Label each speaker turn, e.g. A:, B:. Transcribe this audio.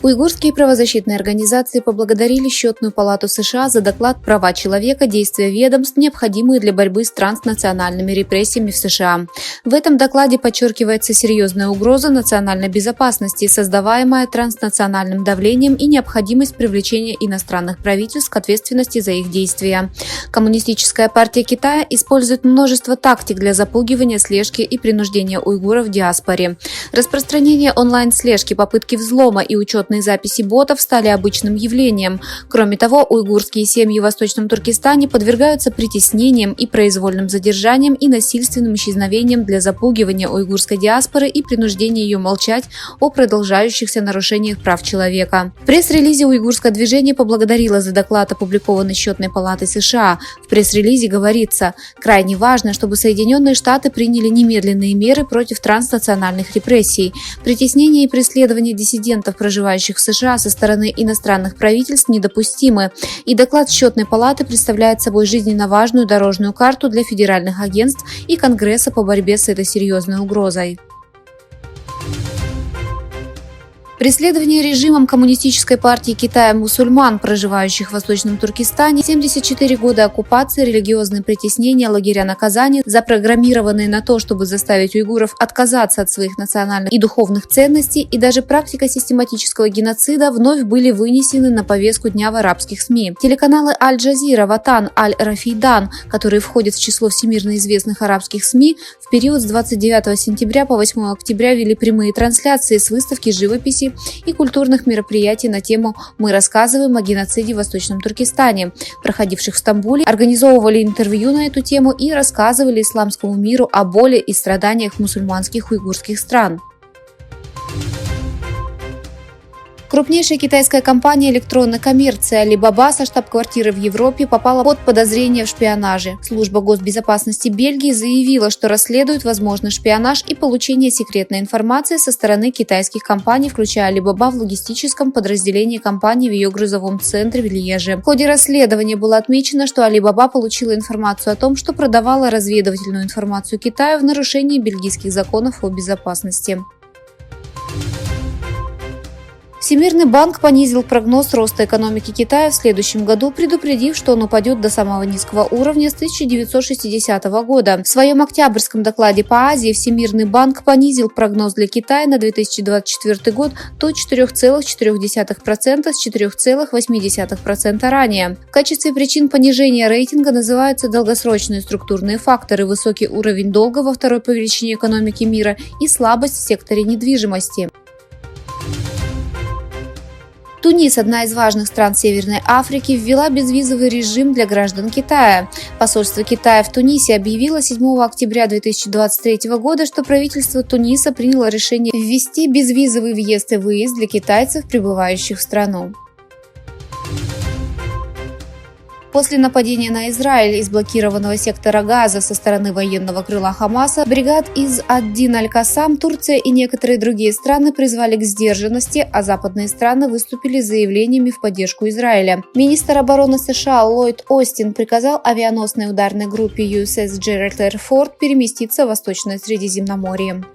A: Уйгурские правозащитные организации поблагодарили Счетную палату США за доклад «Права человека. Действия ведомств, необходимые для борьбы с транснациональными репрессиями в США». В этом докладе подчеркивается серьезная угроза национальной безопасности, создаваемая транснациональным давлением, и необходимость привлечения иностранных правительств к ответственности за их действия. Коммунистическая партия Китая использует множество тактик для запугивания, слежки и принуждения уйгуров в диаспоре. Распространение онлайн-слежки, попытки взлома и учетные записи ботов стали обычным явлением. Кроме того, уйгурские семьи в Восточном Туркестане подвергаются притеснениям и произвольным задержаниям и насильственным исчезновениям для запугивания уйгурской диаспоры и принуждения ее молчать о продолжающихся нарушениях прав человека. В пресс-релизе уйгурское движение поблагодарило за доклад, опубликованный Счетной палатой США. В пресс-релизе говорится: «Крайне важно, чтобы Соединенные Штаты приняли немедленные меры против транснациональных репрессий. Притеснение и преследование диссидентов, проживающих в США, со стороны иностранных правительств недопустимы, и доклад Счетной палаты представляет собой жизненно важную дорожную карту для федеральных агентств и Конгресса по борьбе с этой серьезной угрозой». Преследование режимом Коммунистической партии Китая мусульман, проживающих в Восточном Туркестане, 74 года оккупации, религиозные притеснения, лагеря наказания, запрограммированные на то, чтобы заставить уйгуров отказаться от своих национальных и духовных ценностей, и даже практика систематического геноцида вновь были вынесены на повестку дня в арабских СМИ. Телеканалы Аль-Джазира, Ватан, Аль-Рафейдан, которые входят в число всемирно известных арабских СМИ, в период с 29 сентября по 8 октября вели прямые трансляции с выставки живописи и культурных мероприятий на тему «Мы рассказываем о геноциде в Восточном Туркестане», проходивших в Стамбуле, организовывали интервью на эту тему и рассказывали исламскому миру о боли и страданиях мусульманских уйгурских стран. Крупнейшая китайская компания электронной коммерции Alibaba со штаб-квартирой в Европе попала под подозрение в шпионаже. Служба госбезопасности Бельгии заявила, что расследует возможный шпионаж и получение секретной информации со стороны китайских компаний, включая Alibaba, в логистическом подразделении компании в ее грузовом центре в Льеже. В ходе расследования было отмечено, что Alibaba получила информацию о том, что продавала разведывательную информацию Китаю в нарушении бельгийских законов о безопасности. Всемирный банк понизил прогноз роста экономики Китая в следующем году, предупредив, что он упадет до самого низкого уровня с 1960 года. В своем октябрьском докладе по Азии Всемирный банк понизил прогноз для Китая на 2024 год до 4,4% с 4,8% ранее. В качестве причин понижения рейтинга называются долгосрочные структурные факторы, высокий уровень долга во второй по величине экономики мира и слабость в секторе недвижимости. Тунис, одна из важных стран Северной Африки, ввела безвизовый режим для граждан Китая. Посольство Китая в Тунисе объявило 7 октября 2023 года, что правительство Туниса приняло решение ввести безвизовый въезд и выезд для китайцев, прибывающих в страну. После нападения на Израиль из блокированного сектора Газа со стороны военного крыла Хамаса, бригад из ад-Дин аль-Кассам, Турция и некоторые другие страны призвали к сдержанности, а западные страны выступили с заявлениями в поддержку Израиля. Министр обороны США Ллойд Остин приказал авианосной ударной группе USS Джеральд Р. Форд переместиться в Восточное Средиземноморье.